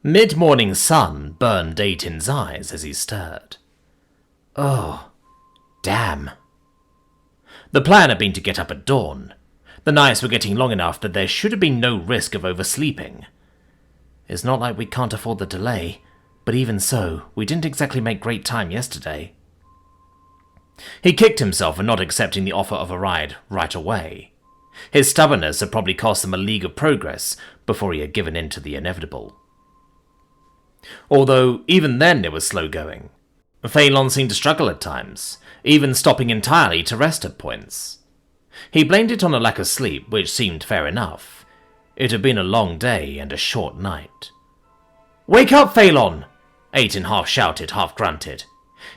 Mid-morning sun burned Aitin's eyes as he stirred. Oh, damn. The plan had been to get up at dawn. The nights were getting long enough that there should have been no risk of oversleeping. It's not like we can't afford the delay, but even so, we didn't exactly make great time yesterday. He kicked himself for not accepting the offer of a ride right away. His stubbornness had probably cost him a league of progress before he had given in to the inevitable. Although, even then it was slow going. Phelan seemed to struggle at times, even stopping entirely to rest at points. He blamed it on a lack of sleep, which seemed fair enough. It had been a long day and a short night. "Wake up, Phelan!" Aitin half shouted, half grunted.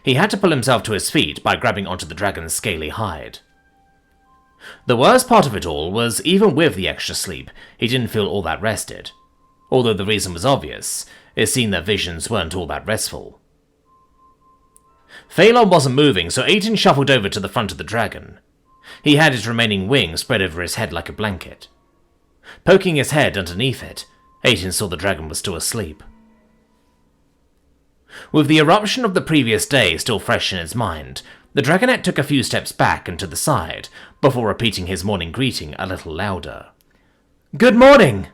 He had to pull himself to his feet by grabbing onto the dragon's scaly hide. The worst part of it all was, even with the extra sleep, he didn't feel all that rested. Although the reason was obvious, it seemed that visions weren't all that restful. Phelan wasn't moving, so Aitin shuffled over to the front of the dragon. He had his remaining wing spread over his head like a blanket. Poking his head underneath it, Aitin saw the dragon was still asleep. With the eruption of the previous day still fresh in his mind, the dragonet took a few steps back and to the side, before repeating his morning greeting a little louder. "Good morning!"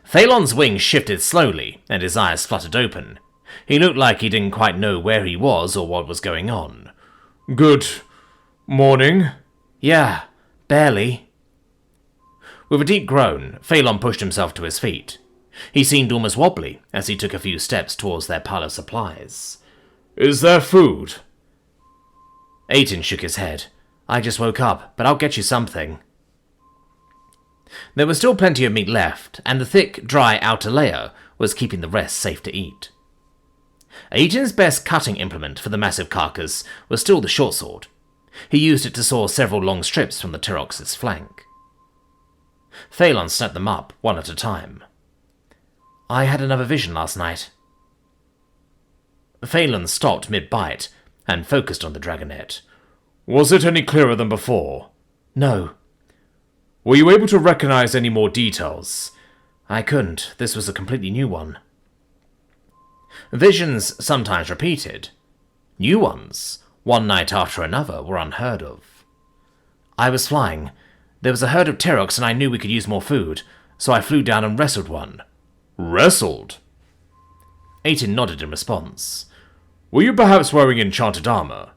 Phelan's wings shifted slowly, and his eyes fluttered open. He looked like he didn't quite know where he was or what was going on. "Good morning?" "Yeah, barely." With a deep groan, Phelan pushed himself to his feet. He seemed almost wobbly as he took a few steps towards their pile of supplies. "Is there food?" Aitin shook his head. "I just woke up, but I'll get you something." There was still plenty of meat left, and the thick, dry outer layer was keeping the rest safe to eat. Aitin's best cutting implement for the massive carcass was still the short sword. He used it to saw several long strips from the Tyrox's flank. Phelan snapped them up, one at a time. "I had another vision last night." Phelan stopped mid-bite and focused on the dragonet. "Was it any clearer than before?" "No." "Were you able to recognize any more details?" "I couldn't. This was a completely new one." Visions sometimes repeated. New ones, one night after another, were unheard of. "I was flying. There was a herd of Tyrox and I knew we could use more food, so I flew down and wrestled one." "Wrestled?" Aitin nodded in response. "Were you perhaps wearing enchanted armor?"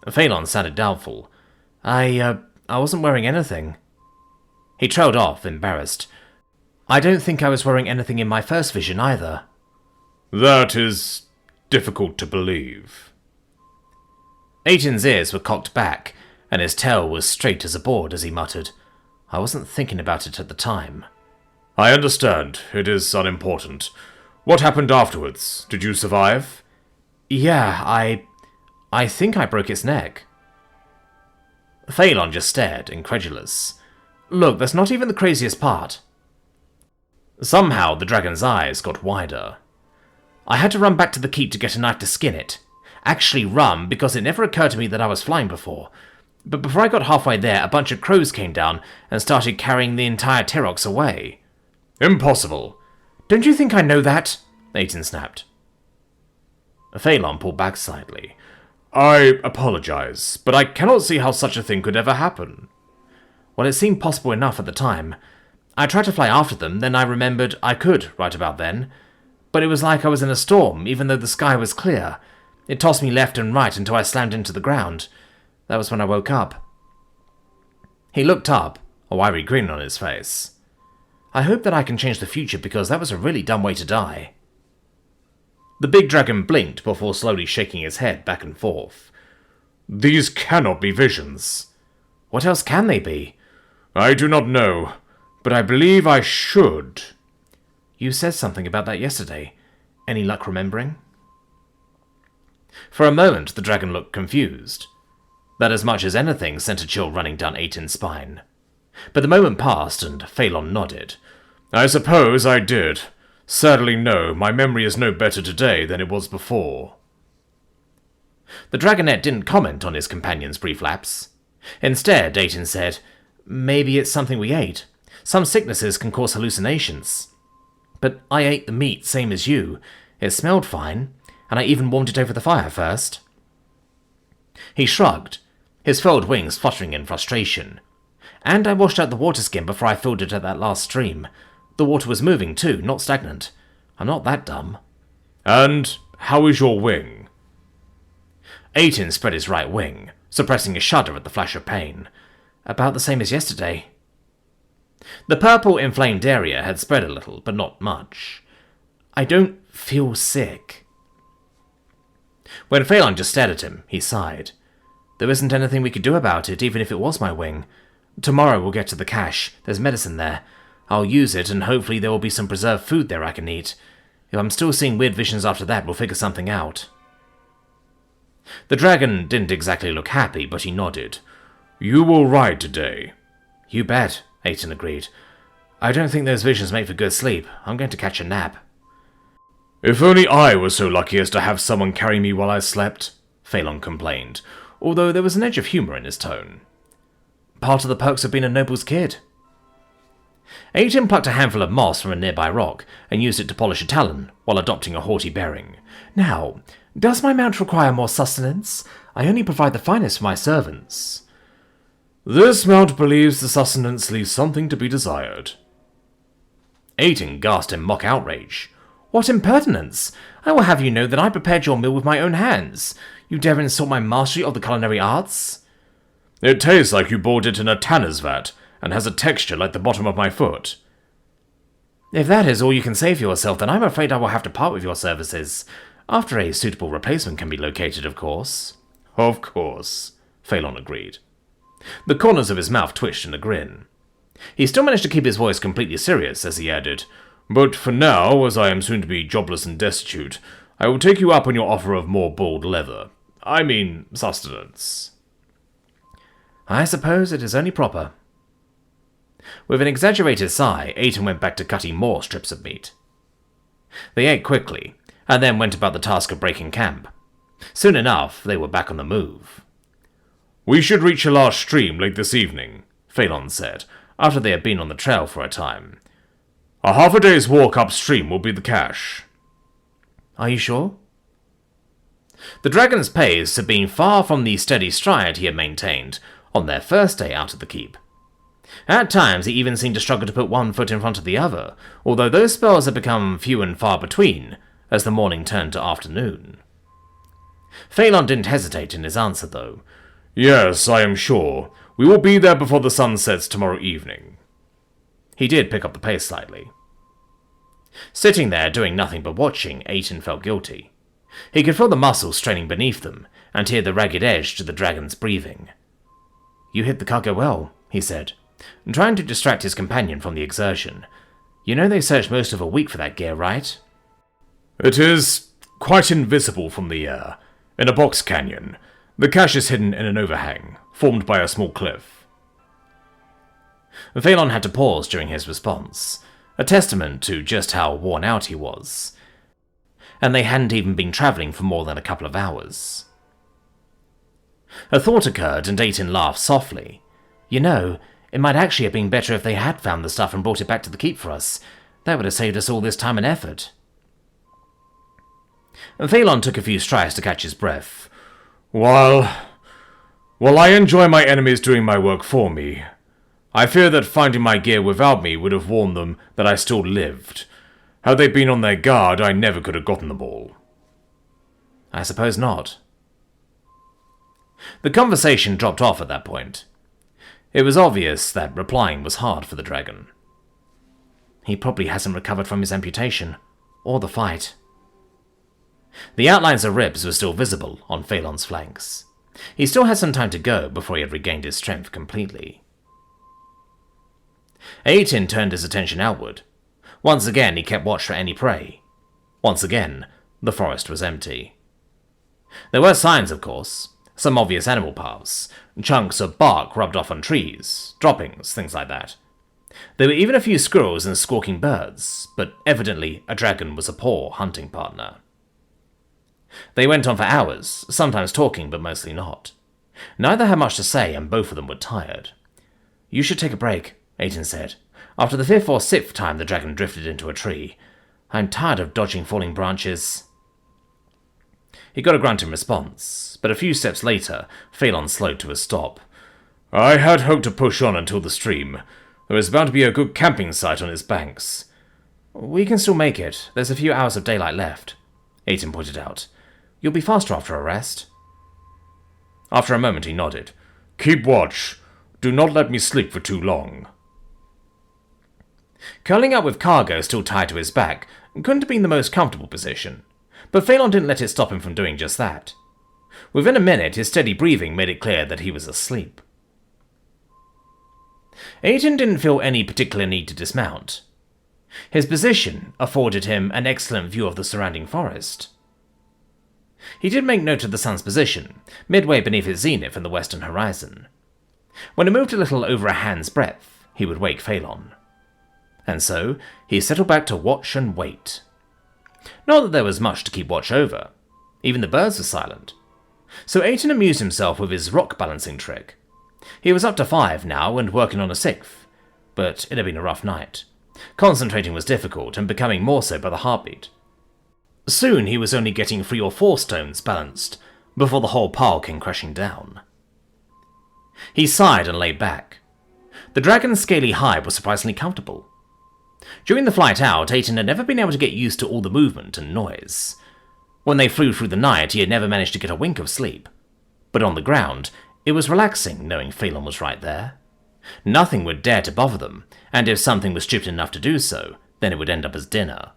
Phelan sounded doubtful. I wasn't wearing anything." He trailed off, embarrassed. "I don't think I was wearing anything in my first vision either." "That is difficult to believe." Aitin's ears were cocked back, and his tail was straight as a board as he muttered, "I wasn't thinking about it at the time." "I understand. It is unimportant. What happened afterwards? Did you survive?" "Yeah, I think I broke its neck." Phelan just stared, incredulous. "Look, that's not even the craziest part." Somehow the dragon's eyes got wider. "I had to run back to the keep to get a knife to skin it. Actually run, because it never occurred to me that I was flying before. But before I got halfway there, a bunch of crows came down and started carrying the entire Tyrox away." "Impossible." "Don't you think I know that?" Aitin snapped. Phelan pulled back slightly. "I apologize, but I cannot see how such a thing could ever happen." "Well, it seemed possible enough at the time. I tried to fly after them, then I remembered I could right about then. But it was like I was in a storm, even though the sky was clear. It tossed me left and right until I slammed into the ground. That was when I woke up." He looked up, a wiry grin on his face. "I hope that I can change the future because that was a really dumb way to die." The big dragon blinked before slowly shaking his head back and forth. "These cannot be visions." "What else can they be?" "I do not know, but I believe I should." "You said something about that yesterday. Any luck remembering?" For a moment the dragon looked confused. That as much as anything sent a chill running down Aitin's spine. But the moment passed and Phelan nodded. "I suppose I did. Sadly no, my memory is no better today than it was before." The dragonet didn't comment on his companion's brief lapse. Instead, Aitin said, "Maybe it's something we ate. Some sicknesses can cause hallucinations." But I ate the meat, same as you. It smelled fine, and I even warmed it over the fire first. He shrugged, his furled wings fluttering in frustration. And I washed out the water skin before I filled it at that last stream. The water was moving too, not stagnant. I'm not that dumb. And how is your wing? Aiton spread his right wing, suppressing a shudder at the flash of pain. About the same as yesterday. The purple inflamed area had spread a little, but not much. I don't feel sick. When Phelan just stared at him, he sighed. There isn't anything we could do about it, even if it was my wing. Tomorrow we'll get to the cache. There's medicine there. I'll use it, and hopefully there will be some preserved food there I can eat. If I'm still seeing weird visions after that, we'll figure something out. The dragon didn't exactly look happy, but he nodded. You will ride today. You bet, Aiton agreed. I don't think those visions make for good sleep. I'm going to catch a nap. If only I was so lucky as to have someone carry me while I slept, Phelan complained, although there was an edge of humour in his tone. Part of the perks of being a noble's kid. Aiton plucked a handful of moss from a nearby rock and used it to polish a talon, while adopting a haughty bearing. Now, does my mount require more sustenance? I only provide the finest for my servants. This mount believes the sustenance leaves something to be desired. Aiton gasped in mock outrage. What impertinence! I will have you know that I prepared your meal with my own hands. You dare insult my mastery of the culinary arts? It tastes like you bought it in a tanner's vat, and has a texture like the bottom of my foot. If that is all you can say for yourself, then I'm afraid I will have to part with your services. After a suitable replacement can be located, of course. Of course, Phelan agreed. The corners of his mouth twitched in a grin. He still managed to keep his voice completely serious as he added, But for now, as I am soon to be jobless and destitute, I will take you up on your offer of more boiled leather. I mean, sustenance. I suppose it is only proper. With an exaggerated sigh, Aiton went back to cutting more strips of meat. They ate quickly, and then went about the task of breaking camp. Soon enough, they were back on the move. We should reach a large stream late this evening, Phelan said, after they had been on the trail for a time. A half a day's walk upstream will be the cache. Are you sure? The dragon's pace had been far from the steady stride he had maintained on their first day out of the keep. At times he even seemed to struggle to put one foot in front of the other, although those spells had become few and far between as the morning turned to afternoon. Phelan didn't hesitate in his answer, though. Yes, I am sure. We will be there before the sun sets tomorrow evening. He did pick up the pace slightly. Sitting there, doing nothing but watching, Aiton felt guilty. He could feel the muscles straining beneath them, and hear the ragged edge to the dragon's breathing. You hit the cargo well, he said, trying to distract his companion from the exertion. You know they searched most of a week for that gear, right? It is quite invisible from the air, in a box canyon. The cache is hidden in an overhang, formed by a small cliff. Phelan had to pause during his response, a testament to just how worn out he was. And they hadn't even been travelling for more than a couple of hours. A thought occurred, and Aiton laughed softly. You know, it might actually have been better if they had found the stuff and brought it back to the keep for us. That would have saved us all this time and effort. Phelan took a few strides to catch his breath. While I enjoy my enemies doing my work for me, I fear that finding my gear without me would have warned them that I still lived. Had they been on their guard, I never could have gotten them all. I suppose not. The conversation dropped off at that point. It was obvious that replying was hard for the dragon. He probably hasn't recovered from his amputation, or the fight. The outlines of ribs were still visible on Phelan's flanks. He still had some time to go before he had regained his strength completely. Aiton turned his attention outward. Once again he kept watch for any prey. Once again, the forest was empty. There were signs, of course, some obvious animal paths, chunks of bark rubbed off on trees, droppings, things like that. There were even a few squirrels and squawking birds, but evidently a dragon was a poor hunting partner. They went on for hours, sometimes talking but mostly not. Neither had much to say and both of them were tired. You should take a break, Aiden said. After the fifth or sixth time the dragon drifted into a tree. I'm tired of dodging falling branches. He got a grunt in response, but a few steps later, Phelan slowed to a stop. I had hoped to push on until the stream. There is bound to be a good camping site on its banks. We can still make it. There's a few hours of daylight left, Aiden pointed out. You'll be faster after a rest. After a moment he nodded. Keep watch. Do not let me sleep for too long. Curling up with cargo still tied to his back couldn't have been the most comfortable position, but Phelan didn't let it stop him from doing just that. Within a minute, his steady breathing made it clear that he was asleep. Aiden didn't feel any particular need to dismount. His position afforded him an excellent view of the surrounding forest. He did make note of the sun's position, midway beneath its zenith in the western horizon. When it moved a little over a hand's breadth, he would wake Phelan. And so, he settled back to watch and wait. Not that there was much to keep watch over. Even the birds were silent. So Aiden amused himself with his rock balancing trick. He was up to 5 now and working on a 6th, but it had been a rough night. Concentrating was difficult and becoming more so by the heartbeat. Soon he was only getting 3 or 4 stones balanced, before the whole pile came crashing down. He sighed and lay back. The dragon's scaly hide was surprisingly comfortable. During the flight out, Aiden had never been able to get used to all the movement and noise. When they flew through the night, he had never managed to get a wink of sleep. But on the ground, it was relaxing knowing Phelan was right there. Nothing would dare to bother them, and if something was stupid enough to do so, then it would end up as dinner.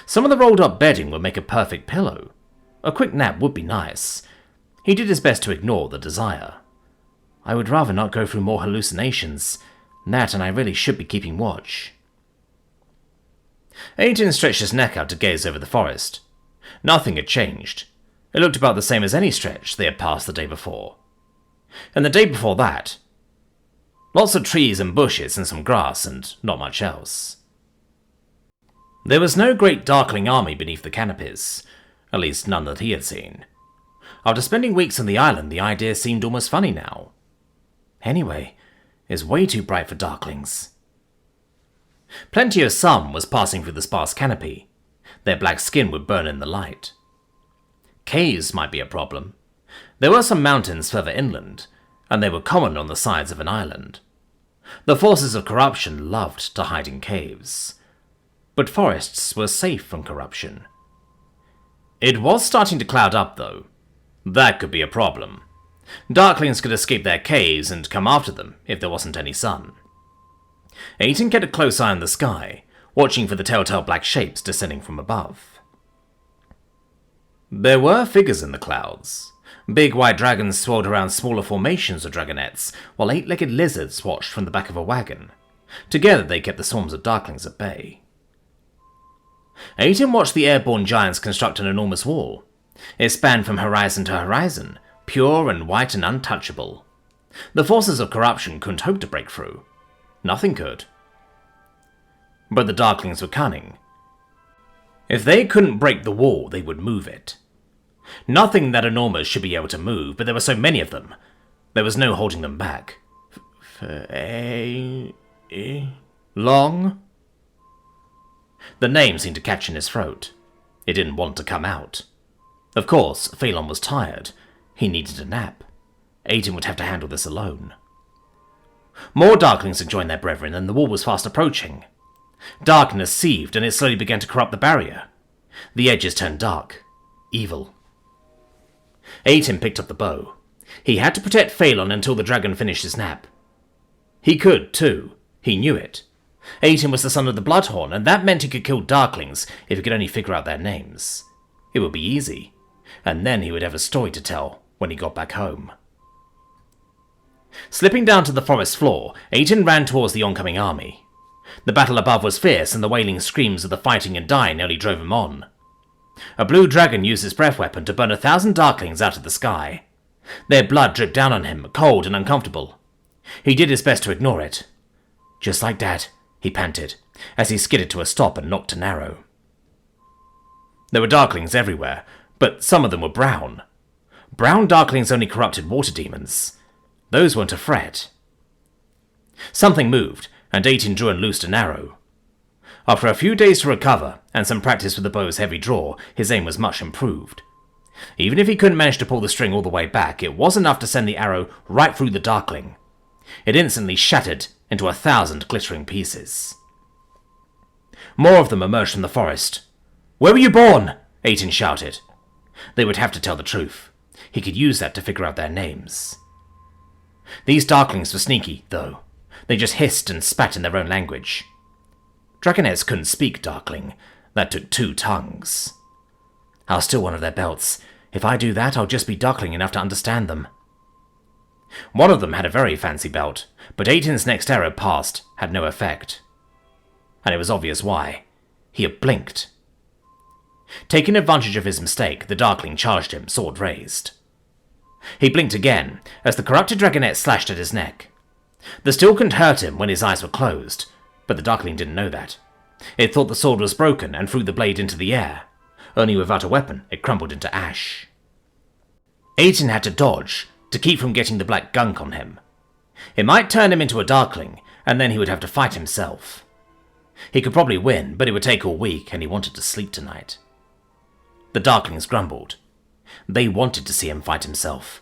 Some of the rolled-up bedding would make a perfect pillow. A quick nap would be nice. He did his best to ignore the desire. I would rather not go through more hallucinations. That and I really should be keeping watch. Aiden stretched his neck out to gaze over the forest. Nothing had changed. It looked about the same as any stretch they had passed the day before. And the day before that, lots of trees and bushes and some grass and not much else. There was no great darkling army beneath the canopies, at least none that he had seen. After spending weeks on the island, the idea seemed almost funny now. Anyway, it's way too bright for darklings. Plenty of sun was passing through the sparse canopy. Their black skin would burn in the light. Caves might be a problem. There were some mountains further inland, and they were common on the sides of an island. The forces of corruption loved to hide in caves. But forests were safe from corruption. It was starting to cloud up, though. That could be a problem. Darklings could escape their caves and come after them if there wasn't any sun. Aiden kept a close eye on the sky, watching for the telltale black shapes descending from above. There were figures in the clouds. Big white dragons swirled around smaller formations of dragonettes, while 8-legged lizards watched from the back of a wagon. Together they kept the swarms of darklings at bay. Aiden watched the airborne giants construct an enormous wall. It spanned from horizon to horizon, pure and white and untouchable. The forces of corruption couldn't hope to break through. Nothing could. But the darklings were cunning. If they couldn't break the wall, they would move it. Nothing that enormous should be able to move, but there were so many of them. There was no holding them back. Long? The name seemed to catch in his throat. It didn't want to come out. Of course, Phelan was tired. He needed a nap. Aiden would have to handle this alone. More darklings had joined their brethren, and the wall was fast approaching. Darkness seethed, and it slowly began to corrupt the barrier. The edges turned dark. Evil. Aiden picked up the bow. He had to protect Phelan until the dragon finished his nap. He could, too. He knew it. Aiden was the son of the Bloodhorn, and that meant he could kill darklings if he could only figure out their names. It would be easy, and then he would have a story to tell when he got back home. Slipping down to the forest floor, Aiden ran towards the oncoming army. The battle above was fierce, and the wailing screams of the fighting and dying nearly drove him on. A blue dragon used his breath weapon to burn 1,000 darklings out of the sky. Their blood dripped down on him, cold and uncomfortable. He did his best to ignore it. Just like Dad, he panted, as he skidded to a stop and knocked to narrow. There were darklings everywhere, but some of them were brown. Brown darklings only corrupted water demons. Those weren't a threat. Something moved, and 18 drew and loosed an arrow. After a few days to recover, and some practice with the bow's heavy draw, his aim was much improved. Even if he couldn't manage to pull the string all the way back, it was enough to send the arrow right through the Darkling. It instantly shattered into 1,000 glittering pieces. More of them emerged from the forest. "Where were you born?" 18 shouted. They would have to tell the truth. He could use that to figure out their names. These Darklings were sneaky, though. They just hissed and spat in their own language. Dragonets couldn't speak Darkling. That took 2 tongues. "I'll steal one of their belts. If I do that, I'll just be Darkling enough to understand them." One of them had a very fancy belt, but 18's next arrow passed had no effect. And it was obvious why. He had blinked. Taking advantage of his mistake, the Darkling charged him, sword raised. He blinked again, as the corrupted Dragonet slashed at his neck. The steel couldn't hurt him when his eyes were closed, but the Darkling didn't know that. It thought the sword was broken and threw the blade into the air. Only without a weapon, it crumbled into ash. 18 had to dodge, to keep from getting the black gunk on him. It might turn him into a Darkling, and then he would have to fight himself. He could probably win, but it would take all week, and he wanted to sleep tonight. The Darklings grumbled. They wanted to see him fight himself.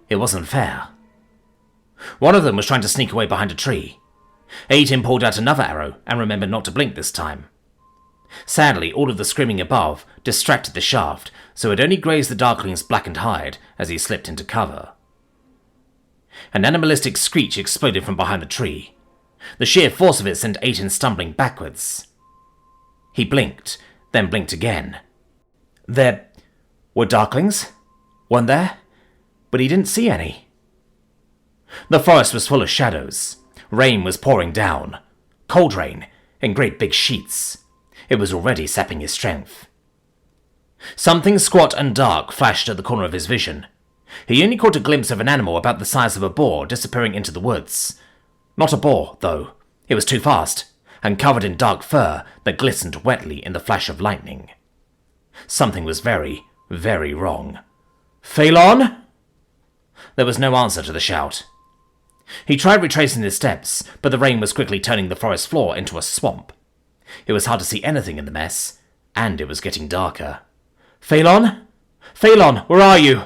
It wasn't fair. One of them was trying to sneak away behind a tree. 18 pulled out another arrow and remembered not to blink this time. Sadly, all of the screaming above distracted the shaft, so it only grazed the Darkling's blackened hide as he slipped into cover. An animalistic screech exploded from behind the tree. The sheer force of it sent 18 stumbling backwards. He blinked, then blinked again. There were Darklings, weren't there? But he didn't see any. The forest was full of shadows. Rain was pouring down. Cold rain, in great big sheets. It was already sapping his strength. Something squat and dark flashed at the corner of his vision. He only caught a glimpse of an animal about the size of a boar disappearing into the woods. Not a boar, though. It was too fast, and covered in dark fur that glistened wetly in the flash of lightning. Something was very, very wrong. "Phelan?" There was no answer to the shout. He tried retracing his steps, but the rain was quickly turning the forest floor into a swamp. It was hard to see anything in the mess, and it was getting darker. "Phelan? Phelan, where are you?"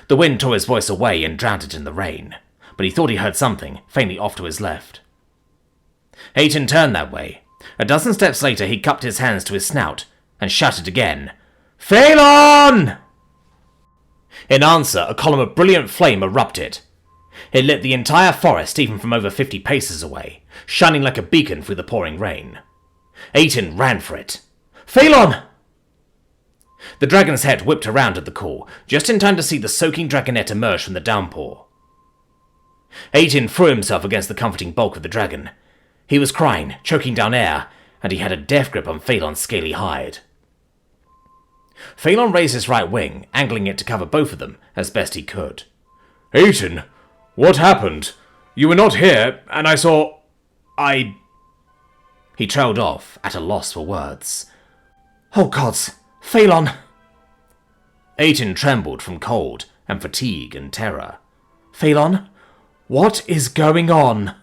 The wind tore his voice away and drowned it in the rain, but he thought he heard something, faintly off to his left. 18 turned that way. A dozen steps later, he cupped his hands to his snout and shouted again, "Phelan!" In answer, a column of brilliant flame erupted. It lit the entire forest, even from over 50 paces away, shining like a beacon through the pouring rain. 18 ran for it. "Phelan!" The dragon's head whipped around at the call, just in time to see the soaking dragonet emerge from the downpour. 18 threw himself against the comforting bulk of the dragon. He was crying, choking down air, and he had a death grip on Phelan's scaly hide. Phelan raised his right wing, angling it to cover both of them as best he could. 18, what happened? You were not here, and I saw... He trailed off, at a loss for words. "Oh gods! Phelan!" 18 trembled from cold and fatigue and terror. "Phelan? What is going on?"